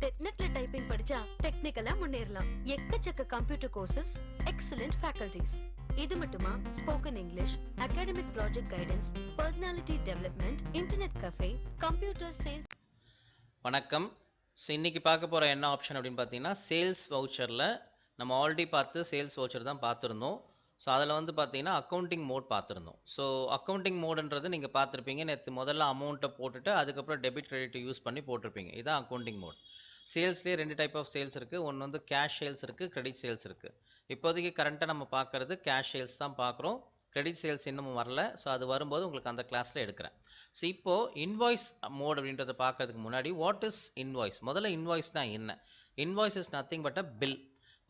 நெட்ல டைப்பிங் படிச்சா டெக்னிக்கலா முன்னேறலாம். எக்கச்சக்க கம்ப்யூட்டர் கோர்சஸ், எக்ஸலென்ட் ஃபேக்கல்டிஸ். இது மட்டுமா, spoken English, academic project guidance, personality development, internet cafe, computer sales. வணக்கம். ஸோ இன்றைக்கி பார்க்க போகிற என்ன ஆப்ஷன் அப்படின்னு பார்த்தீங்கன்னா, சேல்ஸ் வவுச்சரில் நம்ம ஆல்ரெடி பார்த்து சேல்ஸ் வவுச்சர் தான் பார்த்துருந்தோம். ஸோ அதில் வந்து பார்த்தீங்கன்னா அக்கௌண்டிங் மோட் பார்த்துருந்தோம். ஸோ அக்கௌண்டிங் மோடுன்றது நீங்கள் பார்த்துருப்பீங்க. நேற்று முதல்ல அமௌண்ட்டை போட்டுட்டு அதுக்கப்புறம் டெபிட் கிரெடிட் யூஸ் பண்ணி போட்டிருப்பீங்க. இதுதான் அக்கௌண்டிங் மோட். சேல்ஸ்லேயே 2 டைப் ஆஃப் சேல்ஸ் இருக்குது. ஒன்று வந்து கேஷ் சேல்ஸ் இருக்குது, கிரெடிட் சேல்ஸ் இருக்குது. இப்போதைக்கு கரண்ட்டாக நம்ம பார்க்குறது கேஷ் சேல்ஸ் தான் பார்க்குறோம். கிரெடிட் சேல்ஸ் இன்னமும் வரல. ஸோ அது வரும்போது உங்களுக்கு அந்த கிளாஸில் எடுக்கிறேன். ஸோ இப்போது இன்வாய்ஸ் மோட் அப்படின்றத பார்க்கறதுக்கு முன்னாடி வாட் இஸ் இன்வாய்ஸ்? முதல்ல இன்வாய்ஸ்னா என்ன? Invoice is nothing but a bill.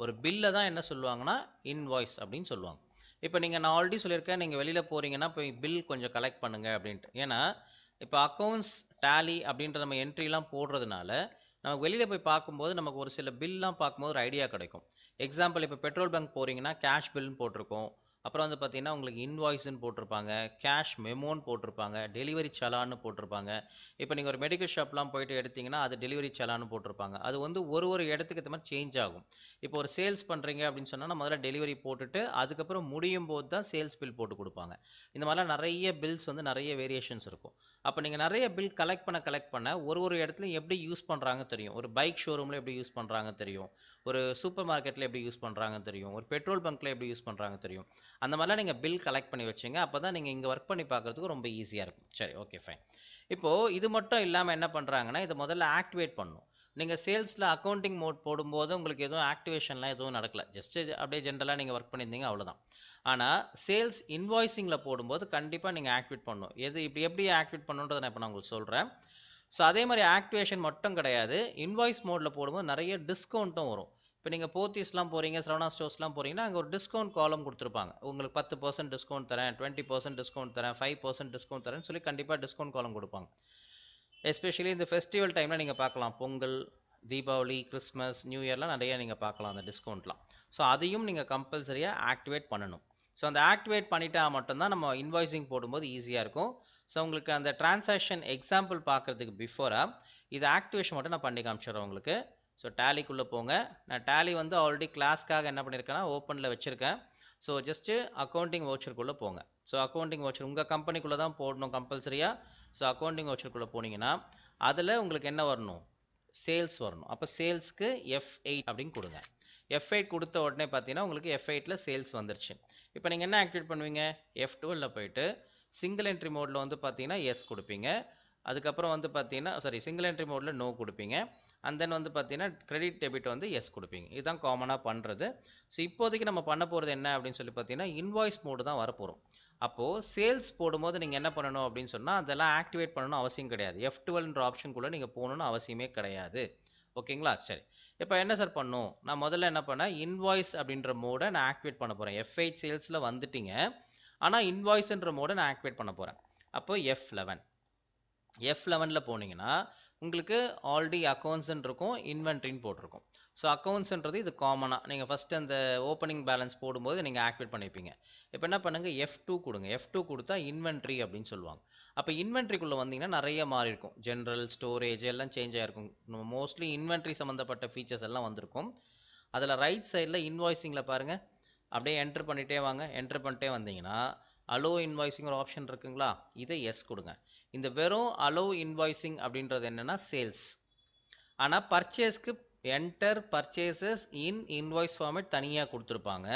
ஒரு பில்லை தான் என்ன சொல்லுவாங்கன்னா இன்வாய்ஸ் அப்படின்னு சொல்லுவாங்க. இப்போ நான் ஆல்ரெடி சொல்லியிருக்கேன், நீங்கள் வெளியில் போகிறீங்கன்னா போய் பில் கொஞ்சம் கலெக்ட் பண்ணுங்கள் அப்படின்ட்டு. ஏன்னா இப்போ அக்கௌண்ட்ஸ் டேலி அப்படின்ற நம்ம என்ட்ரிலாம் போடுறதுனால நமக்கு வெளியில் போய் பார்க்கும்போது நமக்கு ஒரு சில பில்லாம் பார்க்கும்போது ஒரு ஐடியா கிடைக்கும். எக்ஸாம்பிள், இப்போ பெட்ரோல் பங்க் போகிறீங்கன்னா கேஷ் பில்னு போட்டிருக்கோம். அப்புறம் வந்து பார்த்தீங்கன்னா உங்களுக்கு இன்வாய்ஸ்ன்னு போட்டிருப்பாங்க, கேஷ் மெமோன்னு போட்டிருப்பாங்க, டெலிவரி சலான்னு போட்டிருப்பாங்க. இப்போ நீங்கள் ஒரு மெடிக்கல் ஷாப்லாம் போயிட்டு எடுத்தீங்கன்னா அது டெலிவரி சலான்னு போட்டிருப்பாங்க. அது வந்து ஒரு இடத்துக்கு ஏற்ற மாதிரி சேஞ்ச் ஆகும். இப்போ ஒரு சேல்ஸ் பண்ணுறீங்க அப்படின்னு சொன்னால் முதல்ல டெலிவரி போட்டுட்டு அதுக்கப்புறம் முடியும் போது தான் சேல்ஸ் பில் போட்டு கொடுப்பாங்க. இந்த மாதிரிலாம் நிறைய பில்ஸ் வந்து நிறைய வேரியேஷன்ஸ் இருக்கும். அப்போ நீங்கள் நிறைய பில் கலெக்ட் பண்ண ஒரு இடத்துலையும் எப்படி யூஸ் பண்ணுறாங்க தெரியும். ஒரு பைக் ஷோரூமில் எப்படி யூஸ் பண்ணுறாங்க தெரியும், ஒரு சூப்பர் மார்க்கெட்டில் எப்படி யூஸ் பண்ணுறாங்க தெரியும், ஒரு பெட்ரோல் பங்க்கில் எப்படி யூஸ் பண்ணுறாங்க தெரியும். அந்த மாதிரிலாம் நீங்கள் பில் கலெக்ட் பண்ணி வச்சுங்க. அப்போ தான் நீங்கள் இங்கே ஒர்க் பண்ணி பார்க்குறதுக்கு ரொம்ப ஈஸியாக இருக்கும். சரி, ஓகே, ஃபைன். இப்போது இது மட்டும் இல்லாமல் என்ன பண்ணுறாங்கன்னா, இதை முதல்ல ஆக்டிவேட் பண்ணணும். நீங்கள் சேல்ஸில் அக்கௌண்டிங் மோட் போடும்போது உங்களுக்கு எதுவும் ஆக்டிவேஷன்லாம் எதுவும் நடக்கல. ஜஸ்ட்டு அப்படியே ஜென்ரலாக நீங்கள் ஒர்க் பண்ணியிருந்தீங்க, அவ்வளோதான். ஆனால் சேல்ஸ் இன்வாய்ஸிங்கில் போடும்போது கண்டிப்பாக நீங்கள் ஆக்டிவேட் பண்ணணும். எப்படி ஆக்டிவேட் பண்ணணுன்றதை நான் இப்போ நான் உங்களுக்கு சொல்கிறேன். ஸோ அதே மாதிரி ஆக்டிவேஷன் மட்டும் கிடையாது, இன்வாய்ஸ் மோடில் போடும்போது நிறைய டிஸ்கவுண்ட்டும் வரும். இப்போ நீங்கள் போத்தீஸ்லாம் போகிறீங்க, சரவணா ஸ்டோர்ஸ்லாம் போகிறீங்கன்னா அங்கே ஒரு டிஸ்கவுண்ட் காலம் கொடுத்துருப்பாங்க. உங்களுக்கு 10% டிஸ்கவுண்ட் தரேன், 20% டிஸ்கவுண்ட் தரேன், 5% டிஸ்கவுண்ட் தரேன்னு சொல்லி கண்டிப்பாக டிஸ்கவுண்ட் காலம் கொடுப்பாங்க. எஸ்பெஷலி இந்த ஃபெஸ்டிவல் டைமில் நீங்கள் பார்க்கலாம். பொங்கல், தீபாவளி, கிறிஸ்மஸ், நியூ இயர்லாம் நிறையா நீங்கள் பார்க்கலாம் அந்த டிஸ்கவுண்ட்லாம். ஸோ அதையும் நீங்கள் கம்பல்சரியாக ஆக்டிவேட் பண்ணணும். ஸோ அந்த ஆக்டிவேட் பண்ணிட்டா மட்டும்தான் நம்ம இன்வாய்ஸிங் போடும்போது ஈஸியாக இருக்கும். ஸோ உங்களுக்கு அந்த டிரான்சாக்ஷன் எக்ஸாம்பிள் பார்க்குறதுக்கு பிஃபோராக இது ஆக்டிவேஷன் மட்டும் நான் பண்ணி காமிச்சிடுறேன் உங்களுக்கு. ஸோ டேலிக்குள்ளே போங்க. நான் டேலி வந்து ஆல்ரெடி கிளாஸ்க்காக என்ன பண்ணியிருக்கேன்னா ஓப்பனில் வச்சுருக்கேன். ஸோ ஜஸ்ட்டு அக்கௌண்டிங் வவுச்சருக்குள்ளே போங்க. ஸோ அக்கௌண்டிங் வவுச்சர் உங்கள் கம்பெனிக்குள்ளே தான் போடணும் கம்பல்சரியாக. ஸோ அக்கௌண்டிங் வவுச்சருக்குள்ளே போனீங்கன்னா அதில் உங்களுக்கு என்ன வரணும்? சேல்ஸ் வரணும். அப்போ சேல்ஸ்க்கு F8 அப்படின்னு கொடுங்க. F8 கொடுத்த உடனே பார்த்தீங்கன்னா உங்களுக்கு F8ல் சேல்ஸ் வந்துருச்சு. இப்போ நீங்கள் என்ன ஆக்டிவேட் பண்ணுவீங்க? F12ல் போயிட்டு சிங்கிள் என்ட்ரி மோடில் வந்து பார்த்தீங்கன்னா எஸ் கொடுப்பீங்க. அதுக்கப்புறம் வந்து பார்த்தீங்கன்னா சிங்கிள் என்ட்ரி மோடில் நோ கொடுப்பீங்க. அண்ட் தென் வந்து பார்த்தீங்கன்னா கிரெடிட் டெபிட் வந்து எஸ் கொடுப்பீங்க. இதுதான் காமனாக பண்ணுறது. ஸோ இப்போதைக்கு நம்ம பண்ண போகிறது என்ன அப்படின்னு சொல்லி பார்த்தீங்கன்னா இன்வாய்ஸ் மோடு தான் வரப்போகிறோம். அப்போது சேல்ஸ் போடும்போது நீங்கள் என்ன பண்ணணும் அப்படின்னு சொன்னால் அதெல்லாம் ஆக்டிவேட் பண்ணணும் அவசியம் கிடையாது. F12ன்ற ஆப்ஷனுக்குள்ளே நீங்கள் போகணுன்னு அவசியமே கிடையாது. ஓகேங்களா? சரி, இப்போ என்ன சார் பண்ணும்? நான் முதல்ல என்ன பண்ணேன், இன்வாய்ஸ் அப்படின்ற மோடை நான் ஆக்டிவேட் பண்ண போகிறேன். F8 சேல்ஸில் வந்துட்டீங்க, ஆனால் இன்வாய்ஸ்ன்ற மோடை நான் ஆக்டிவேட் பண்ண போகிறேன். அப்போ F11ல் போனீங்கன்னா உங்களுக்கு ஆல்ரெடி அக்கௌண்ட்ஸ்ன்னு இருக்கும், இன்வென்ட்ரின்னு போட்டிருக்கும். ஸோ அக்கௌண்ட்ஸ்ன்றது இது காமனாக நீங்கள் ஃபஸ்ட்டு அந்த ஓப்பனிங் பேலன்ஸ் போடும்போது நீங்கள் ஆக்டிவேட் பண்ணிப்பீங்க. இப்போ என்ன பண்ணுங்கள், F2 கொடுங்க. F2 கொடுத்தா இன்வென்ட்ரி அப்படின்னு சொல்லுவாங்க. அப்போ இன்வென்ட்ரிக்குள்ளே வந்தீங்கன்னா நிறைய மாறி இருக்கும். ஜென்ரல், ஸ்டோரேஜ் எல்லாம் சேஞ்ச் ஆகிருக்கும். மோஸ்ட்லி இன்வென்ட்ரி சம்மந்தப்பட்ட ஃபீச்சர்ஸ் எல்லாம் வந்திருக்கும். அதில் ரைட் சைடில் இன்வாய்ஸிங்கில் பாருங்கள், அப்படியே என்ட்ரு பண்ணிகிட்டே வாங்க. என்ட்ரு பண்ணிட்டே வந்தீங்கன்னா அலோ இன்வாய்ஸிங் ஒரு ஆப்ஷன் இருக்குங்களா, இதை எஸ் கொடுங்க. இந்த வெறும் அலோ இன்வாய்ஸிங் அப்படின்றது என்னென்னா சேல்ஸ். ஆனால் பர்ச்சேஸ்க்கு என்டர் பர்ச்சேசஸ் இன் இன்வாய்ஸ் ஃபார்மேட் தனியாக கொடுத்துருப்பாங்க.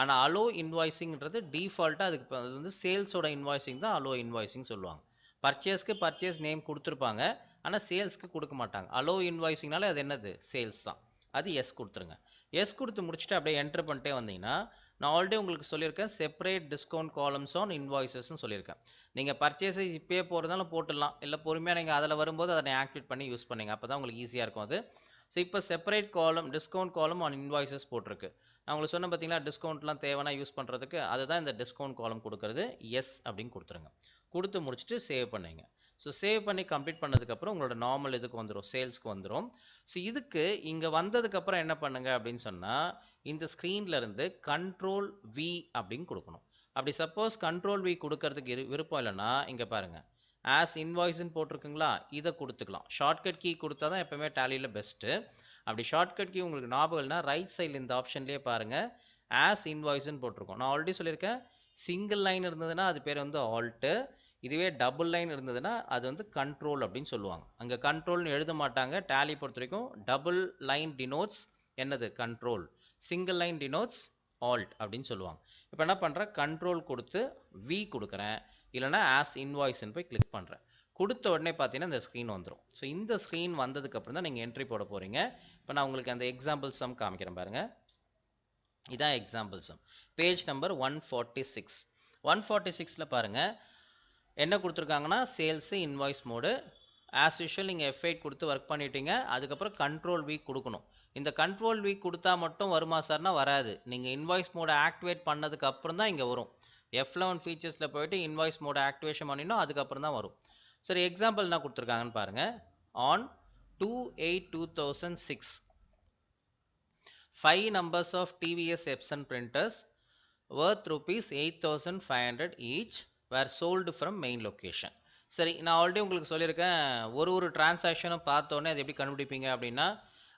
ஆனால் அலோ இன்வாய்ஸிங்கிறது டிஃபால்ட்டாக அதுக்கு அது வந்து சேல்ஸோட இன்வாய்ஸிங் தான் அலோ இன்வாய்ஸிங் சொல்லுவாங்க. பர்ச்சேஸ்க்கு பர்ச்சேஸ் நேம் கொடுத்துருப்பாங்க, ஆனால் சேல்ஸ்க்கு கொடுக்க மாட்டாங்க. அலோ இன்வாய்ஸிங்னால அது என்னது? சேல்ஸ் தான். அது எஸ் கொடுத்துருங்க. எஸ் கொடுத்து முடிச்சுட்டு அப்படியே என்ட்ரு பண்ணிட்டே வந்தீங்கன்னா நான் ஆல்ரெடி உங்களுக்கு சொல்லியிருக்கேன் செப்பரேட் டிஸ்கவுண்ட் காலம்ஸ் ஆன் இன்வாய்ஸஸ்ன்னு சொல்லியிருக்கேன். நீங்கள் பர்ச்சேஸை இப்போயே போகிறதாலும் போட்டுடலாம், இல்லை பொறுமையாக நீங்கள் அதில் வரும்போது அதை ஆக்டிவேட் பண்ணி யூஸ் பண்ணுங்க. அப்போ தான் உங்களுக்கு ஈஸியாக இருக்கும் அது. ஸோ இப்போ செப்பரேட் காலம் டிஸ்கவுண்ட் காலம் ஆன் இன்வாய்ஸஸ் போட்டிருக்கு. நான் உங்களுக்கு சொன்ன பார்த்தீங்களா, டிஸ்கவுண்ட்லாம் தேவைன்னா யூஸ் பண்ணுறதுக்கு, அதுதான் இந்த டிஸ்கவுண்ட் காலம் கொடுக்குறது. எஸ் அப்படின்னு கொடுத்துருங்க. கொடுத்து முடிச்சுட்டு சேவ் பண்ணுங்க. ஸோ சேவ் பண்ணி கம்ப்ளீட் பண்ணதுக்கப்புறம் உங்களோட நார்மல் இதுக்கு வந்துடும், சேல்ஸ்க்கு வந்துடும். ஸோ இதுக்கு இங்கே வந்ததுக்கப்புறம் என்ன பண்ணுங்க அப்படின்னு சொன்னால் இந்த ஸ்க்ரீனில் இருந்து கண்ட்ரோல் V அப்படின்னு கொடுக்கணும். அப்படி சப்போஸ் கண்ட்ரோல் V கொடுக்கறதுக்கு விருப்பம் இல்லைன்னா இங்கே பாருங்கள், ஆஸ் இன்வாய்ஸ்ன்னு போட்டிருக்குங்களா, இதை கொடுத்துக்கலாம். ஷார்ட்கட் கீ கொடுத்தா தான் எப்பவுமே டேலியில் பெஸ்ட்டு. அப்படி ஷார்ட்கட் கீ உங்களுக்கு ஞாபகம் இல்லைனா ரைட் சைடில் இந்த ஆப்ஷன்லேயே பாருங்கள், ஆஸ் இன்வாய்ஸ்ன்னு போட்டிருக்கோம். நான் ஆல்ரெடி சொல்லியிருக்கேன், சிங்கிள் லைன் இருந்ததுன்னா அது பேர் வந்து ஆல்ட்டு, இதுவே டபுள் லைன் இருந்ததுன்னா அது வந்து கண்ட்ரோல் அப்படின்னு சொல்லுவாங்க. அங்கே கண்ட்ரோல்னு எழுத மாட்டாங்க. டேலி பொறுத்த வரைக்கும் டபுள் லைன் டினோட்ஸ் என்னது control, single line denotes alt அப்படின்னு சொல்லுவாங்க. இப்போ என்ன பண்ணுறேன், கண்ட்ரோல் கொடுத்து வி கொடுக்குறேன், இல்லைனா ஆஸ் இன்வாய்ஸ்ன்னு போய் கிளிக் பண்ணுறேன். கொடுத்த உடனே பார்த்தீங்கன்னா இந்த ஸ்க்ரீன் வந்துடும். ஸோ இந்த ஸ்க்ரீன் வந்ததுக்கப்புறம் தான் நீங்கள் என்ட்ரி போட போகிறீங்க. இப்போ நான் உங்களுக்கு அந்த எக்ஸாம்பிள் சம் காமிக்கிறேன் பாருங்கள். இதான் எக்ஸாம்பிள் சம், பேஜ் நம்பர் 146. 146ல் பாருங்கள் என்ன கொடுத்துருக்காங்கன்னா, sales invoice mode. As usual நீங்கள் F8 கொடுத்து ஒர்க் பண்ணிட்டீங்க. அதுக்கப்புறம் கண்ட்ரோல் வீக் கொடுக்கணும். இந்த கண்ட்ரோல் வீக் கொடுத்தா மட்டும் வருமா சார்னா வராது. நீங்கள் இன்வாய்ஸ் மோடை ஆக்டிவேட் பண்ணதுக்கு அப்புறம் தான் இங்கே வரும். F11 ஃபீச்சர்ஸில் போயிட்டு இன்வாய்ஸ் மோடை ஆக்டிவேஷன் பண்ணினோம், அதுக்கப்புறம் தான் வரும். சரி, எக்ஸாம்பிள் என்ன கொடுத்துருக்காங்கன்னு பாருங்கள். On 2/8/2006 5 numbers of TVS Epson printers worth rupees 8,500 each were sold from main location. சரி, நான் ஆல்ரெடி உங்களுக்கு சொல்லியிருக்கேன், ஒரு டிரான்சாக்ஷனும் பார்த்தோன்னே அது எப்படி கண்டுபிடிப்பீங்க அப்படின்னா,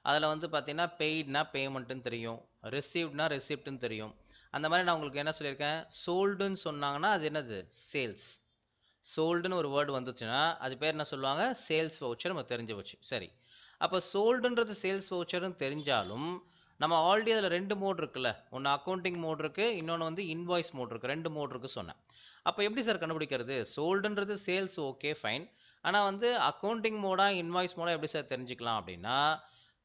அதில் வந்து பார்த்தீங்கன்னா பெய்ட்னா பேமெண்ட்டுன்னு தெரியும், ரிசீவ்ட்னா ரிசிப்ட்னு தெரியும். அந்த மாதிரி நான் உங்களுக்கு என்ன சொல்லியிருக்கேன், சோல்டுன்னு சொன்னாங்கன்னா அது என்னது சேல்ஸ். சோல்டுன்னு ஒரு வேர்டு வந்துச்சுன்னா அது பேர் என்ன சொல்லுவாங்க, சேல்ஸ் வவுச்சர். நம்ம தெரிஞ்சு வச்சு. சரி, அப்போ சோல்டுன்றது சேல்ஸ் வவுச்சர்னு தெரிஞ்சாலும் நம்ம ஆல்ரெடி அதில் 2 மோட் இருக்குல்ல, ஒன்று அக்கௌண்டிங் மோட் இருக்குது, இன்னொன்று வந்து இன்வாய்ஸ் மோட் இருக்குது. 2 மோட் இருக்குது சொன்னேன். அப்போ எப்படி சார் கண்டுபிடிக்கிறது, சோல்டுன்றது சேல்ஸ் ஓகே ஃபைன், ஆனால் வந்து அக்கௌண்டிங் மோடா இன்வாய்ஸ் மோடா எப்படி சார் தெரிஞ்சுக்கலாம் அப்படின்னா,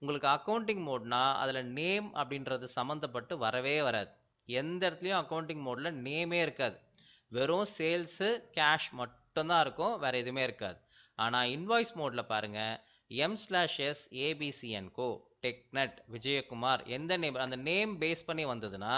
உங்களுக்கு அக்கௌண்டிங் மோட்னா அதில் நேம் அப்படின்றது சம்மந்தப்பட்டு வரவே வராது. எந்த இடத்துலையும் அக்கௌண்டிங் மோடில் நேமே இருக்காது, வெறும் சேல்ஸு கேஷ் மட்டும்தான் இருக்கும், வேறு எதுவுமே இருக்காது. ஆனால் இன்வாய்ஸ் மோடில் பாருங்கள், M/S ABCNCO டெக்நெட் விஜயகுமார் எந்த நேம், அந்த நேம் பேஸ் பண்ணி வந்ததுன்னா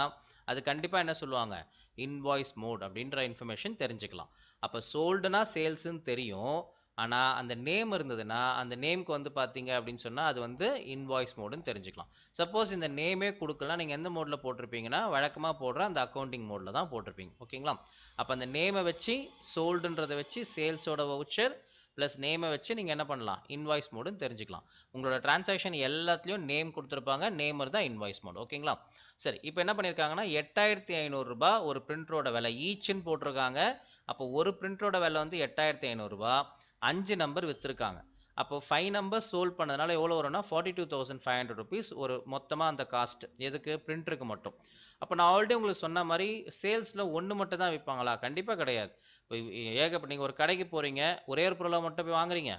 அது கண்டிப்பாக என்ன சொல்லுவாங்க, இன்வாய்ஸ் மோட் அப்படின்ற இன்ஃபர்மேஷன் தெரிஞ்சுக்கலாம். அப்போ சோல்டுனா சேல்ஸுன்னு தெரியும், ஆனால் அந்த நேம் இருந்ததுன்னா அந்த நேம்க்கு வந்து பார்த்தீங்க அப்படின்னு சொன்னால் அது வந்து இன்வாய்ஸ் மோடுன்னு தெரிஞ்சுக்கலாம். சப்போஸ் இந்த நேமே கொடுக்கலாம், நீங்கள் எந்த மோடில் போட்டிருப்பீங்கன்னா வழக்கமாக போடுற அந்த அக்கௌண்டிங் மோடில் தான் போட்டிருப்பீங்க. ஓகேங்களா? அப்போ அந்த நேமை வச்சு சோல்டுன்றதை வச்சு சேல்ஸோட வவுச்சர் ப்ளஸ் நேமை வச்சு நீங்கள் என்ன பண்ணலாம், இன்வாய்ஸ் மோடுன்னு தெரிஞ்சுக்கலாம். உங்களோட டிரான்சாக்ஷன் எல்லாத்துலேயும் நேம் கொடுத்துருப்பாங்க, நேம் தான் இன்வாய்ஸ் மோடு. ஓகேங்களா? சரி, இப்போ என்ன பண்ணியிருக்காங்கன்னா 8,500 ரூபா ஒரு பிரிண்டரோட விலை ஈச்சுன்னு போட்டிருக்காங்க. அப்போ ஒரு பிரிண்டரோட விலை வந்து 8,500 ரூபா, 5 நம்பர் விற்றுருக்காங்க. அப்போ 5 நம்பர் சோல்ட் பண்ணதுனால எவ்வளோ வரும்னா 42,500 ருபீஸ் ஒரு மொத்தமாக அந்த காஸ்ட், எதுக்கு, பிரிண்டருக்கு மட்டும். அப்போ நான் ஆல்ரெடி உங்களுக்கு சொன்ன மாதிரி சேல்ஸில் ஒன்று மட்டும் தான் விற்பாங்களா, கண்டிப்பாக கிடையாது. இப்போ நீங்கள் ஒரு கடைக்கு போகிறீங்க, ஒரே ஒரு பொருளை மட்டும் போய் வாங்குறீங்க.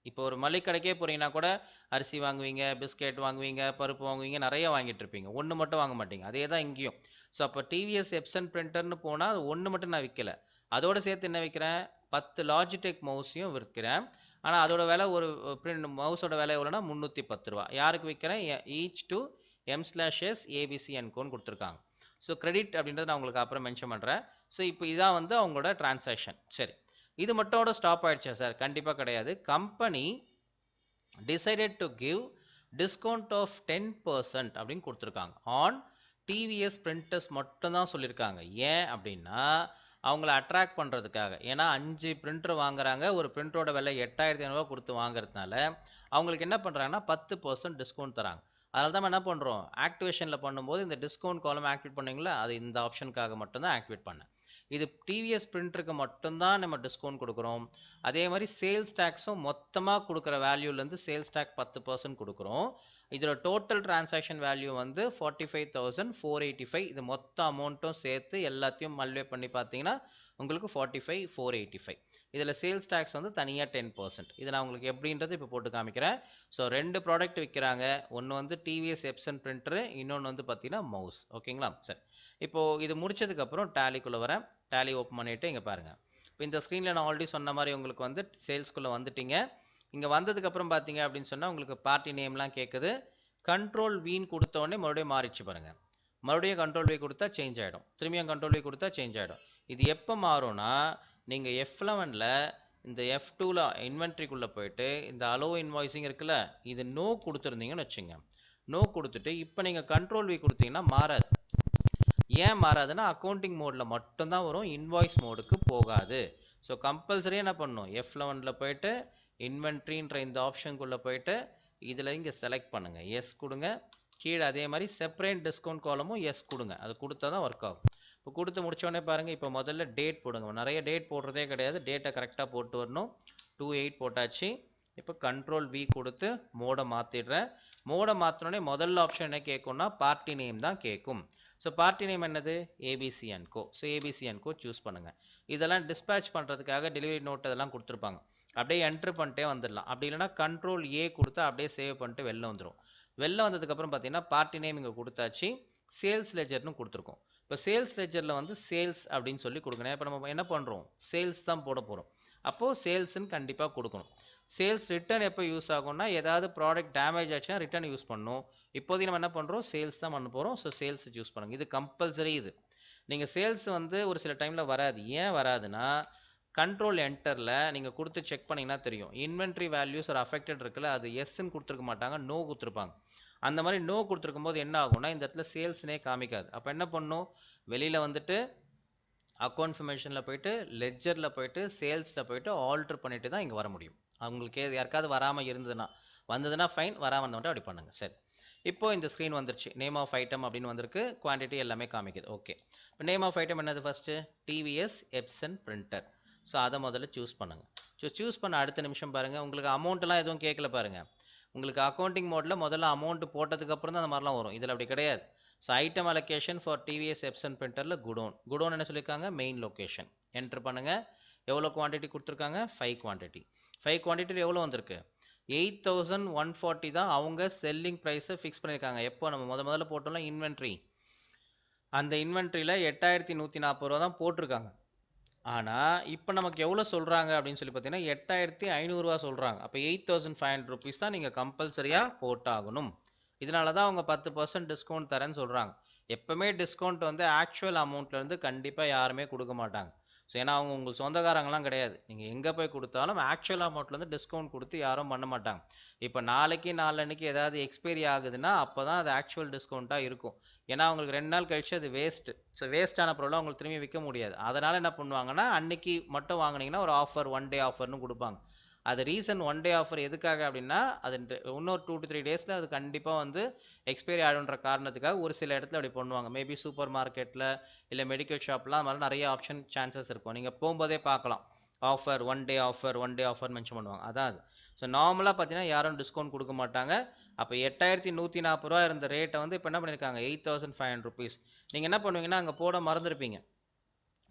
இப்போ ஒரு மளிகை கடைக்கே போகிறீங்கன்னா கூட அரிசி வாங்குவீங்க, பிஸ்கெட் வாங்குவீங்க, பருப்பு வாங்குவீங்க, நிறைய வாங்கிட்டு இருப்பீங்க, ஒன்று மட்டும் வாங்க மாட்டீங்க. அதே தான் இங்கேயும். ஸோ அப்போ டிவிஎஸ் எப்சன் பிரிண்டர்னு போனால் அது ஒன்று மட்டும் நான் விற்கலை, அதோடு சேர்த்து என்ன விற்கிறேன், 10 லாஜிடெக் மவுஸையும் விற்கிறேன். ஆனால் அதோட விலை ஒரு பிரிண்ட் மவுஸோட விலை எவ்வளோனா 310 ரூபா. யாருக்கு விற்கிறேன், ஈச் டு M/S ABCNCOன்னு கொடுத்துருக்காங்க. ஸோ கிரெடிட் அப்படின்றத நான் உங்களுக்கு அப்புறம் மென்ஷன் பண்ணுறேன். ஸோ இப்போ இதான் வந்து அவங்களோட டிரான்சாக்ஷன். சரி, இது மட்டும் ஸ்டாப் ஆயிடுச்சா சார், கண்டிப்பாக கிடையாது. Company decided to give discount of 10% அப்படின்னு கொடுத்துருக்காங்க. ஆன் டிவிஎஸ் பிரிண்டர்ஸ் மட்டும் தான் சொல்லியிருக்காங்க. ஏன் அப்படின்னா அவங்கள அட்ராக்ட் பண்ணுறதுக்காக. ஏன்னா 5 பிரிண்டர் வாங்குறாங்க, ஒரு பிரிண்டரோட விலை 8,500 கொடுத்து வாங்குறதுனால அவங்களுக்கு என்ன பண்ணுறாங்கன்னா 10% டிஸ்கவுண்ட் தராங்க. அதனால தான் என்ன பண்ணுறோம், ஆக்டிவேஷனில் பண்ணும்போது இந்த டிஸ்கவுண்ட் காலம் ஆக்டிவேட் பண்ணிங்களா, அது இந்த ஆப்ஷனுக்காக மட்டும்தான் ஆக்டிவேட் பண்ணேன். இது டிவிஎஸ் பிரிண்டருக்கு மட்டும்தான் நம்ம டிஸ்கவுண்ட் கொடுக்குறோம். அதே மாதிரி சேல்ஸ் டேக்ஸும் மொத்தமாக கொடுக்குற வேல்யூலேருந்து சேல்ஸ் டேக் 10% கொடுக்குறோம். இதில் டோட்டல் டிரான்சாக்ஷன் வேல்யூ வந்து 45,485. இது மொத்த அமௌண்ட்டும் சேர்த்து எல்லாத்தையும் மல்வே பண்ணி பார்த்தீங்கன்னா உங்களுக்கு 45,485. இதில் சேல்ஸ் டேக்ஸ் வந்து தனியாக 10%. இதை நான் உங்களுக்கு எப்படின்றது இப்போ போட்டு காமிக்கிறேன். ஸோ 2 ப்ராடக்ட் விற்கிறாங்க, ஒன்று வந்து டிவிஎஸ் எப்சன் பிரிண்டரு, இன்னொன்று வந்து பார்த்தீங்கன்னா மவுஸ். ஓகேங்களா? சரி, இப்போது இது முடிச்சதுக்கப்புறம் டேலிக்குள்ளே வரேன். டேலி ஓப்பன் பண்ணிவிட்டு இங்கே பாருங்கள். இப்போ இந்த ஸ்க்ரீனில் நான் ஆல்ரெடி சொன்ன மாதிரி உங்களுக்கு வந்து சேல்ஸ்குள்ளே வந்துட்டீங்க. இங்கே வந்ததுக்கப்புறம் பார்த்தீங்க அப்படின்னு சொன்னால் உங்களுக்கு பார்ட்டி நேம்லாம் கேட்குது. கண்ட்ரோல் வீன் கொடுத்த உடனே மறுபடியும் மாறிச்சு பாருங்கள். மறுபடியும் கண்ட்ரோல் வி கொடுத்தா சேஞ்ச் ஆகிடும், திரும்பியும் கண்ட்ரோல் வி கொடுத்தா சேஞ்ச் ஆகிடும். இது எப்போ மாறும்னா நீங்கள் F11ல் இந்த F2ல் இன்வென்ட்ரிக்குள்ளே போயிட்டு இந்த அலோ இன்வாய்ஸிங் இருக்குல்ல, இது நோ கொடுத்துருந்தீங்கன்னு வச்சுங்க. நோ கொடுத்துட்டு இப்போ நீங்கள் கண்ட்ரோல் வி கொடுத்தீங்கன்னா மாறாது. ஏன் மாறாதுன்னா அக்கௌண்டிங் மோடில் மட்டும்தான் வரும், இன்வாய்ஸ் மோடுக்கு போகாது. ஸோ கம்பல்சரியாக என்ன பண்ணணும், F11ல் போயிட்டு இன்வென்ட்ரின்ற இந்த ஆப்ஷனுக்குள்ளே போயிட்டு இதில் இங்கே செலக்ட் பண்ணுங்கள், எஸ் கொடுங்க. கீழே அதே மாதிரி செப்பரேட் டிஸ்கவுண்ட் காலமும் எஸ் கொடுங்க. அது கொடுத்தா தான் ஒர்க் ஆகும். இப்போ கொடுத்து முடிச்சோடனே பாருங்கள், இப்போ முதல்ல டேட் போடுங்க. நிறைய டேட் போடுறதே கிடையாது, டேட்டை கரெக்டாக போட்டு வரணும். 28 போட்டாச்சு. இப்போ கண்ட்ரோல் V கொடுத்து மோடை மாற்றிடுறேன். மோடை மாற்றினோடனே முதல்ல ஆப்ஷன் என்ன கேட்கும்னா பார்ட்டி நேம் தான் கேட்கும். ஸோ பார்ட்டி நேம் என்னது, ABC & Co. So ABC & Co choose பண்ணுங்கள். இதெல்லாம் டிஸ்பேச் பண்ணுறதுக்காக டெலிவரி நோட் அதெல்லாம் கொடுத்துருப்பாங்க. அப்படியே என்ட்ரு பண்ணிட்டே வந்துடலாம். அப்படி இல்லைனா கண்ட்ரோல் A கொடுத்து அப்படியே சேவ் பண்ணிட்டு வெளில வந்துடும். வெளில வந்ததுக்கப்புறம் பார்த்தீங்கன்னா பார்ட்டி நேம் இங்கே கொடுத்தாச்சு, சேல்ஸ் லெஜர்னு கொடுத்துருக்கோம். இப்போ சேல்ஸ் லெஜரில் வந்து சேல்ஸ் அப்படின்னு சொல்லி கொடுக்கணும். இப்போ நம்ம என்ன பண்ணுறோம், சேல்ஸ் தான் போட போகிறோம். அப்போது சேல்ஸ்ன்னு கண்டிப்பாக கொடுக்கணும். சேல்ஸ் ரிட்டர்ன் எப்போ யூஸ் ஆகும்னா, ஏதாவது ப்ராடக்ட் டேமேஜ் ஆச்சுன்னா ரிட்டர்ன் யூஸ் பண்ணணும். இப்போதைக்கு நம்ம என்ன பண்ணுறோம், சேல்ஸ் தான் பண்ண போகிறோம். ஸோ சேல்ஸ் யூஸ் பண்ணுங்க. இது கம்பல்சரி. இது நீங்கள் சேல்ஸ் வந்து ஒரு சில டைமில் வராது. ஏன் வராதுன்னா, கண்ட்ரோல் என்டரில் நீங்கள் கொடுத்து செக் பண்ணிங்கன்னா தெரியும். இன்வென்ட்ரி வேல்யூஸ் ஒரு அஃபெக்டட் இருக்குல்ல, அது எஸ்ன்னு கொடுத்துருக்க மாட்டாங்க, நோ கொடுத்துருப்பாங்க. அந்த மாதிரி நோ கொடுத்துருக்கும் போது என்ன ஆகும்னா, இந்த இடத்துல சேல்ஸ்னே காமிக்காது. அப்போ என்ன பண்ணணும், வெளியில் வந்துட்டு அக்கௌண்ட் இன்ஃபர்மேஷனில் போயிட்டு லெட்ஜரில் போயிட்டு சேல்ஸில் போயிட்டு ஆல்டர் பண்ணிட்டு தான் இங்கே வர முடியும். அவங்களுக்கு யாருக்காவது வராமல் இருந்ததுன்னா, வந்ததுன்னா ஃபைன், வராமல் இருந்தவன்ட்டு அப்படி பண்ணுங்கள். சரி, இப்போ இந்த ஸ்க்ரீன் வந்துருச்சு. நேம் ஆஃப் ஐட்டம் அப்படின்னு வந்திருக்கு, குவான்டிட்டி எல்லாமே காமிக்குது. ஓகே, இப்போ நேம் ஆஃப் ஐட்டம் என்னது, first TVS Epson printer. So அதை முதல்ல சூஸ் பண்ணுங்கள். ஸோ சூஸ் பண்ண அடுத்த நிமிஷம் பாருங்கள், உங்களுக்கு அமௌண்ட்டெல்லாம் எதுவும் கேட்கல பாருங்கள். உங்களுக்கு அக்கௌண்டிங் மோடில் முதல்ல அமௌண்ட் போட்டதுக்கப்புறம் தான் அந்த மாதிரிலாம் வரும். இதில் அப்படி கிடையாது. So item allocation for TVS Epson பிரிண்டரில் குடோன் என்ன சொல்லியிருக்காங்க, மெயின் லொக்கேஷன். என்ட்ரு பண்ணுங்கள். எவ்வளோ குவான்டிட்டி கொடுத்துருக்காங்க, 5 குவான்டிட்டி. 5 குவான்டிட்டியில் எவ்வளோ வந்திருக்கு, 8140 தான் அவங்க செல்லிங் ப்ரைஸை ஃபிக்ஸ் பண்ணியிருக்காங்க. எப்போ நம்ம முதல்ல போட்டோம்னா இன்வென்ட்ரி, அந்த இன்வென்ட்ரியில் 8140 ரூபா தான் போட்டிருக்காங்க. ஆனால் இப்போ நமக்கு எவ்வளோ சொல்கிறாங்க அப்படின்னு சொல்லி பார்த்தீங்கன்னா 8500 ரூபா சொல்கிறாங்க. அப்போ 8500 ருபீஸ் தான் நீங்கள் கம்பல்சரியாக போட்டாகணும். இதனால தான் அவங்க 10% டிஸ்கவுண்ட் தரேன்னு சொல்கிறாங்க. எப்போவுமே டிஸ்கவுண்ட் வந்து ஆக்சுவல் அமௌண்ட்லேருந்து கண்டிப்பாக யாருமே கொடுக்க மாட்டாங்க. ஸோ ஏன்னா அவங்க உங்களுக்கு சொந்தக்காரங்களாம் கிடையாது. நீங்கள் எங்கே போய் கொடுத்தாலும் ஆக்சுவல் அமௌண்ட்லேருந்து டிஸ்கவுண்ட் கொடுத்து யாரும் பண்ண மாட்டாங்க. இப்போ நாளைக்கு நாளன்னைக்கு ஏதாவது எக்ஸ்பைரி ஆகுதுன்னா அப்போ தான் அது ஆக்சுவல் டிஸ்கவுண்ட்டாக இருக்கும். ஏன்னா அவங்களுக்கு 2 நாள் கழிச்சு அது வேஸ்ட்டு. ஸோ வேஸ்ட்டான பொருளை அவங்களுக்கு திரும்பி விற்க முடியாது. அதனால் என்ன பண்ணுவாங்கன்னா, அன்னைக்கு மட்டும் வாங்கினீங்கன்னா ஒரு ஆஃபர், 1 டே ஆஃபர்னு கொடுப்பாங்க. அது ரீசன் 1 டே ஆஃபர் எதுக்காக அப்படின்னா, அது இன்னொரு 2 to 3 டேஸில் அது கண்டிப்பாக வந்து எக்ஸ்பைரி ஆகிடுன்ற காரணத்துக்காக ஒரு சில இடத்துல அப்படி பண்ணுவாங்க. மேபி சூப்பர் மார்க்கெட்டில் இல்லை மெடிக்கல் ஷாப்லாம் அது மாதிரி நிறைய ஆப்ஷன் சான்சஸ் இருக்கும். நீங்கள் போகும்போதே பார்க்கலாம், offer 1 day offer 1 day offer mention பண்ணுவாங்க. அதான் அது. ஸோ நார்மலாக பார்த்தீங்கன்னா யாரும் டிஸ்கவுண்ட் கொடுக்க மாட்டாங்க. அப்போ 8140 ரூபா இருந்த ரேட்டை வந்து இப்போ என்ன பண்ணியிருக்காங்க, 8500 ருபீஸ். நீங்கள் என்ன பண்ணுவீங்கன்னா அங்கே போட மறந்துருப்பீங்க.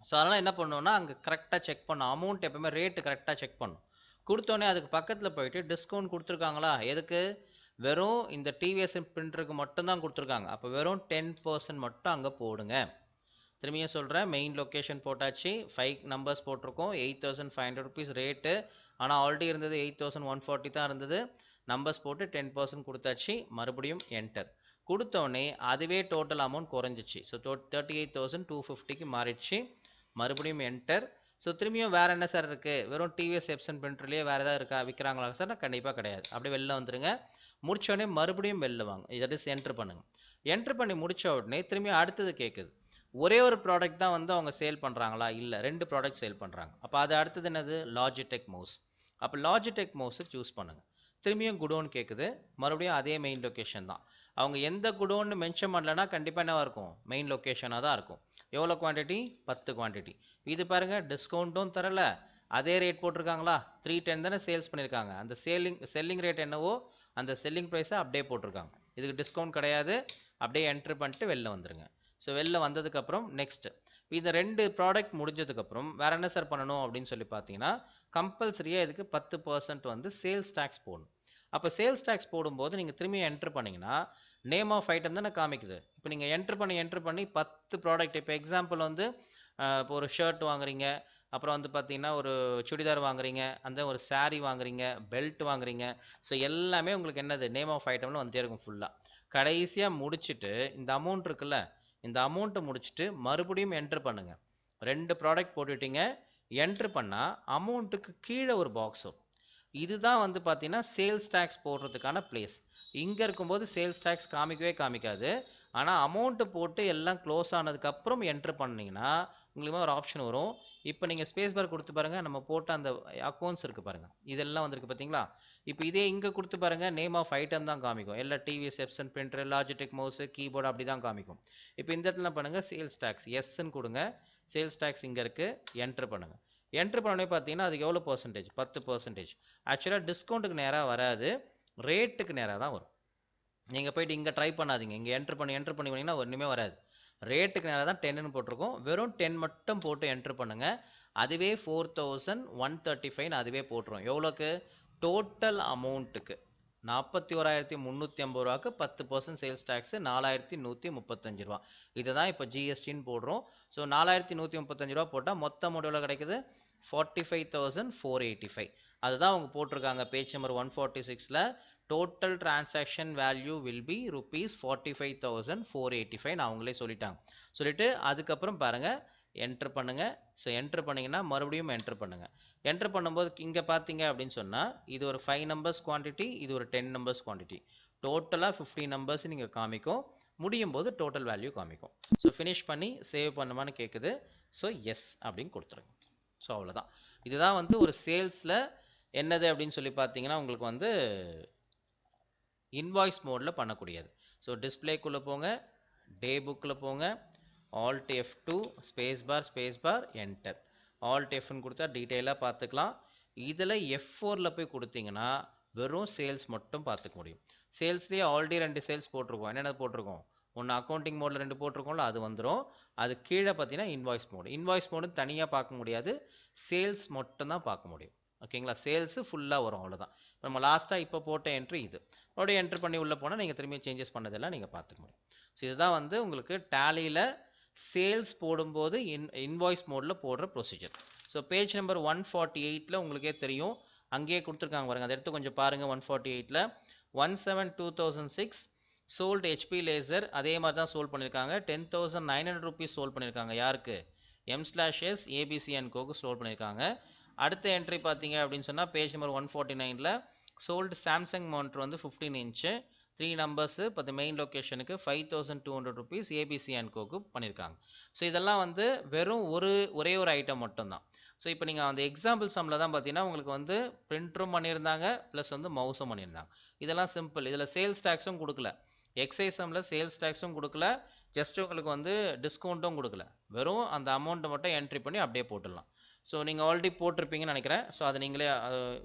ஸோ அதனால் என்ன பண்ணுவோன்னா, அங்கே கரெக்டாக செக் பண்ணணும். அமௌண்ட் எப்போவுமே ரேட்டு கரெக்டாக செக் பண்ணணும். கொடுத்தோன்னே அதுக்கு பக்கத்தில் போயிட்டு டிஸ்கவுண்ட் கொடுத்துருக்காங்களா, எதுக்கு, வெறும் இந்த டிவிஎஸ் பிரிண்டருக்கு மட்டும்தான் கொடுத்துருக்காங்க. அப்போ வெறும் 10% மட்டும் அங்கே போடுங்க. திரும்பியும் சொல்கிறேன், மெயின் லொக்கேஷன் போட்டாச்சு, 5 நம்பர்ஸ் போட்டிருக்கோம், 8500 ருபீஸ் ரேட்டு. ஆனால் ஆல்ரெடி இருந்தது 8140 தான் இருந்தது. நம்பர்ஸ் போட்டு 10% கொடுத்தாச்சு. மறுபடியும் என்டர் கொடுத்தோடனே அதுவே டோட்டல் அமௌண்ட் குறைஞ்சிச்சு. ஸோ 38,250க்கு மாறிடுச்சு. மறுபடியும் என்டர். ஸோ திரும்பியும் வேறு என்ன சார் இருக்குது, வெறும் டிவிஎஸ் எப்சன் பிரிண்டர்லேயே வேறு ஏதாவது இருக்கா, விற்கிறாங்களா சார்? கண்டிப்பாக கிடையாது. அப்படியே வெளில வந்துடுங்க. முடித்தோடனே மறுபடியும் வெளில வாங்க. இதை என்ட்ரு பண்ணுங்கள். என்ட்ரு பண்ணி முடித்த உடனே திரும்பியும் அடுத்தது கேட்குது. ஒரே ஒரு ப்ராடக்ட் தான் வந்து அவங்க சேல் பண்ணுறாங்களா, இல்லை 2 ப்ராடக்ட் சேல் பண்ணுறாங்க. அப்போ அது அடுத்தது என்னது, லாஜிடெக் மவுஸ். அப்போ லாஜிடெக் மவுஸை சூஸ் பண்ணுங்கள். திரும்பியும் குடோன் கேட்குது. மறுபடியும் அதே மெயின் லொக்கேஷன் தான். அவங்க எந்த குடோன்னு மென்ஷன் பண்ணலன்னா கண்டிப்பாக என்னவாக இருக்கும், மெயின் லொக்கேஷனாக தான் இருக்கும். எவ்வளோ குவான்டிட்டி, 10 குவான்டிட்டி. இது பாருங்கள், டிஸ்கவுண்ட்டும் தரலை, அதே ரேட் போட்டிருக்காங்களா, 310 தானே சேல்ஸ் பண்ணியிருக்காங்க. அந்த செல்லிங் ரேட் என்னவோ அந்த செல்லிங் ப்ரைஸை அப்படியே போட்டிருக்காங்க. இதுக்கு டிஸ்கவுண்ட் கிடையாது. அப்படியே என்ட்ரு பண்ணிட்டு வெளில வந்துடுங்க. ஸோ வெளில வந்ததுக்கப்புறம் நெக்ஸ்ட்டு இந்த 2 ப்ராடக்ட் முடிஞ்சதுக்கப்புறம் வேறு என்ன சார் பண்ணணும் அப்படின்னு சொல்லி பார்த்தீங்கன்னா, கம்பல்சரியாக இதுக்கு 10% வந்து சேல்ஸ் டேக்ஸ் போடணும். அப்போ சேல்ஸ் டேக்ஸ் போடும்போது நீங்கள் திரும்பி என்ட்ரு பண்ணிங்கன்னா நேம் ஆஃப் ஐட்டம் தானே காமிக்குது. இப்போ நீங்கள் என்ட்ரு பண்ணி 10 ப்ராடக்ட், இப்போ எக்ஸாம்பிள் வந்து இப்போ ஒரு ஷர்ட் வாங்குறீங்க, அப்புறம் வந்து பார்த்தீங்கன்னா ஒரு சுடிதார் வாங்குறீங்க, அந்த ஒரு saree வாங்குறீங்க, பெல்ட் வாங்குறீங்க. ஸோ எல்லாமே உங்களுக்கு என்னது, நேம் ஆஃப் ஐட்டம்னு வந்துட்டே இருக்கும் ஃபுல்லாக. கடைசியாக முடிச்சுட்டு இந்த அமௌண்ட் இருக்குல்ல, இந்த அமௌண்ட்டை முடிச்சுட்டு மறுபடியும் என்ட்ரு பண்ணுங்கள். 2 ப்ராடக்ட் போட்டுட்டீங்க. என்ட்ரு பண்ணால் அமௌண்ட்டுக்கு கீழே ஒரு பாக்ஸ் வரும். இதுதான் வந்து பார்த்தீங்கன்னா சேல்ஸ் டேக்ஸ் போடுறதுக்கான பிளேஸ். இங்கே இருக்கும்போது சேல்ஸ் டேக்ஸ் காமிக்கவே காமிக்காது. ஆனால் அமௌண்ட்டு போட்டு எல்லாம் க்ளோஸ் ஆனதுக்கப்புறம் என்ட்ரு பண்ணிங்கன்னா உங்களுக்கு ஒரு ஆப்ஷன் வரும். இப்போ நீங்கள் ஸ்பேஸ் பார் கொடுத்து பாருங்கள், நம்ம போட்ட அந்த அக்கௌண்ட்ஸ் இருக்குது பாருங்கள், இதெல்லாம் வந்திருக்கு பார்த்தீங்களா? இப்போ இதே இங்கே கொடுத்து பாருங்கள், நேம் ஆஃப் ஐட்டம் தான் காமிக்கும். எல்லா TVS, Epson printer, Logitech mouse, keyboard அப்படி தான் காமிக்கும். இப்போ இந்த இடத்துல பண்ணுங்கள், சேல்ஸ் டேக்ஸ் எஸ்ன்னு கொடுங்க. சேல்ஸ் டேக்ஸ் இங்கே இருக்குது, என்ட்ரு பண்ணுங்கள். என்ட்ரு பண்ணோடனே பார்த்தீங்கன்னா அதுக்கு எவ்வளோ பர்சன்டேஜ்? 10%. ஆக்சுவலாக டிஸ்கவுண்ட்டுக்கு நேராக வராது, ரேட்டுக்கு நேராக தான் வரும். நீங்கள் போய்ட்டு இங்கே ட்ரை பண்ணாதீங்க, இங்கே என்ட்ரு பண்ணிங்கன்னா ஒன்றுமே வராது. ரேட்டுக்கு நேராக தான் 10ன்னு போட்டிருக்கோம். வெறும் 10 மட்டும் போட்டு என்ட்ரு பண்ணுங்கள். அதுவே 4135 அதுவே போட்டுரும். எவ்வளோக்கு? டோட்டல் அமௌண்ட்டுக்கு 41,350 ரூபாய்க்கு 10% சேல்ஸ் டேக்ஸு 4,135 ரூபா. இதை தான் இப்போ ஜிஎஸ்டின்னு போடுறோம். ஸோ 4,135 ரூபா போட்டால் மொத்த அமௌண்ட் எவ்வளோ கிடைக்குது? 45,485. அதுதான் அவங்க போட்டிருக்காங்க பேஜ் நம்பர் 146ல். Total transaction value will be rupees 45,485 அவங்களே சொல்லிட்டாங்க. சொல்லிட்டு அதுக்கப்புறம் பாருங்கள் என்ட்ரு பண்ணுங்கள். ஸோ என்ட்ரு பண்ணிங்கன்னா மறுபடியும் என்ட்ரு பண்ணுங்கள். என்ட்ரு பண்ணும்போது இங்கே பார்த்தீங்க அப்படின்னு சொன்னால் இது ஒரு 5 நம்பர்ஸ் குவான்டிட்டி, இது ஒரு 10 நம்பர்ஸ் குவான்டிட்டி. டோட்டலாக 50 நம்பர்ஸ் நீங்கள் காமிக்கும். முடியும் போது டோட்டல் வேல்யூ காமிக்கும். ஸோ ஃபினிஷ் பண்ணி சேவ் பண்ணுமான்னு கேட்குது. ஸோ எஸ் அப்படின்னு கொடுத்துருங்க. ஸோ அவ்வளோதான். இதுதான் வந்து ஒரு சேல்ஸில் என்னது அப்படின்னு சொல்லி பார்த்தீங்கன்னா உங்களுக்கு வந்து இன்வாய்ஸ் மோடில் பண்ணக்கூடியது. ஸோ டிஸ்பிளேக்குள்ளே போங்க, டே புக்கில் போங்க, alt F2 space bar enter. Alt Fன்னு கொடுத்தா டீட்டெயிலாக பார்த்துக்கலாம். இதில் F4ல் போய் கொடுத்தீங்கன்னா வெறும் சேல்ஸ் மட்டும் பார்த்துக்க முடியும். சேல்ஸ்லேயே ஆல்ரெடி 2 சேல்ஸ் போட்டிருக்கோம். என்னென்ன போட்டிருக்கோம்? ஒன்று அக்கௌண்டிங் மோடில் 2 போட்டிருக்கோம்ல, அது வந்துடும். அது கீழே பார்த்தீங்கன்னா இன்வாய்ஸ் மோடு. இன்வாய்ஸ் மோடு தனியாக பார்க்க முடியாது, சேல்ஸ் மட்டும் தான் பார்க்க முடியும். ஓகேங்களா? சேல்ஸு ஃபுல்லாக வரும், அவ்வளோதான். நம்ம லாஸ்ட்டாக இப்போ போட்ட என்ட்ரி இது. மறுபடியும் என்ட்ரு பண்ணி உள்ளே போனால் நீங்கள் திரும்பி சேஞ்சஸ் பண்ணதெல்லாம் நீங்கள் பார்த்துக்க முடியும். ஸோ இதுதான் வந்து உங்களுக்கு டேலியில் சேல்ஸ் போடும்போது இன்வாய்ஸ் மோடில் போடுற ப்ரொசீஜர். ஸோ பேஜ் நம்பர் 148ல் உங்களுக்கே தெரியும், அங்கேயே கொடுத்துருக்காங்க பாருங்கள், அதை எடுத்து கொஞ்சம் பாருங்கள். 148ல் 1/7/2006 சோல்டு ஹெச்பி லேசர் அதே மாதிரி தான் சோல்ட் பண்ணியிருக்காங்க. 10,900 rupees சோல்ட் பண்ணியிருக்காங்க. யாருக்கு? M/S ABC & Coக்கு சோல்ட் பண்ணியிருக்காங்க. அடுத்த என்ட்ரி பார்த்தீங்க அப்படின்னு சொன்னால் பேஜ் நம்பர் 149ல் சோல்டு சாம்சங் மானிட்டர் வந்து 15 இன்ச்சு 3 நம்பர்ஸு இப்போ மெயின் லொக்கேஷனுக்கு 5,200 rupees ABC & Coக்கு பண்ணியிருக்காங்க. ஸோ இதெல்லாம் வந்து வெறும் ஒரே ஒரு ஐட்டம் மட்டும்தான். ஸோ இப்போ நீங்கள் அந்த எக்ஸாம்பிள் சம்மில் தான் பார்த்தீங்கன்னா உங்களுக்கு வந்து பிரிண்டரும் பண்ணியிருந்தாங்க, ப்ளஸ் வந்து மவுஸும் பண்ணியிருந்தாங்க. இதெல்லாம் சிம்பிள். இதில் சேல்ஸ் டேக்ஸும் கொடுக்கல. எக்ஸைஸ் சம்மில் சேல்ஸ் டேக்ஸும் கொடுக்கல, ஜஸ்ட் உங்களுக்கு வந்து டிஸ்கவுண்ட்டும் கொடுக்கல. வெறும் அந்த அமௌண்ட்டை மட்டும் என்ட்ரி பண்ணி அப்படியே போட்டுடலாம். ஸோ நீங்கள் ஆல்ரெடி போட்டிருப்பீங்கன்னு நினைக்கிறேன். ஸோ அதை நீங்களே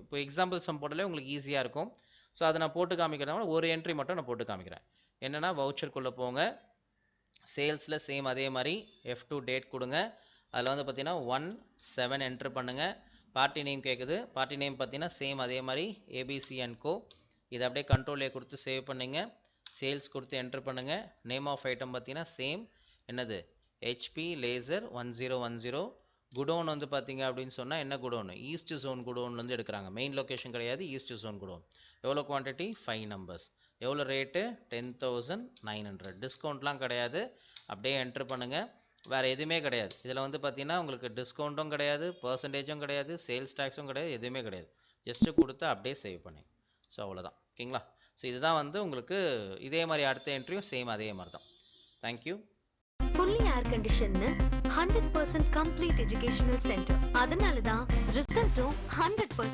இப்போ எக்ஸாம்பிள் சம் போட்டாலே உங்களுக்கு ஈஸியாக இருக்கும். ஸோ அதை நான் போட்டு காமிக்கிறதுனால ஒரு என்ட்ரி மட்டும் நான் போட்டு காமிக்கிறேன். என்னென்னா வவுச்சருக்குள்ளே போங்க, சேல்ஸில் சேம் அதே மாதிரி F2 டேட் கொடுங்க. அதில் வந்து பார்த்தீங்கன்னா 1/7 என்ட்ரு பண்ணுங்கள். பார்ட்டி நேம் கேட்குது, பார்ட்டி நேம் பார்த்தீங்கன்னா சேம் அதே மாதிரி ABC & Co. இதை அப்படியே கண்ட்ரோலே கொடுத்து சேவ் பண்ணுங்க. சேல்ஸ் கொடுத்து என்ட்ரு பண்ணுங்கள். நேம் ஆஃப் ஐட்டம் பார்த்தீங்கன்னா சேம், என்னது? HP laser 1010. குடோன் வந்து பார்த்தீங்க அப்படின்னு சொன்னால் என்ன குடோன்? ஈஸ்ட் ஜோன் குடோன் வந்து எடுக்கிறாங்க. மெயின் லொக்கேஷன் கிடையாது, ஈஸ்ட் ஜோன் குடோன். எவ்வளோ குவான்டிட்டி? 5 நம்பர்ஸ். எவ்வளோ ரேட்டு? 10,900. டிஸ்கவுண்ட்லாம் கிடையாது. அப்படியே என்ட்ரு பண்ணுங்கள். வேறு எதுவுமே கிடையாது. இதில் வந்து பார்த்தீங்கன்னா உங்களுக்கு டிஸ்கவுண்ட்டும் கிடையாது, பர்சன்டேஜும் கிடையாது, சேல்ஸ் டேக்ஸும் கிடையாது, எதுவுமே கிடையாது. ஜஸ்ட்டு கொடுத்து அப்படியே சேவ் பண்ணுங்க. ஸோ அவ்வளோதான். ஓகேங்களா? ஸோ இதுதான் வந்து உங்களுக்கு இதே மாதிரி அடுத்த என்ட்ரியும் சேம் அதே மாதிரி தான். Thank you. fully air conditioned 100% complete educational center. அதனால தான் ரிசல்ட்டும் 100%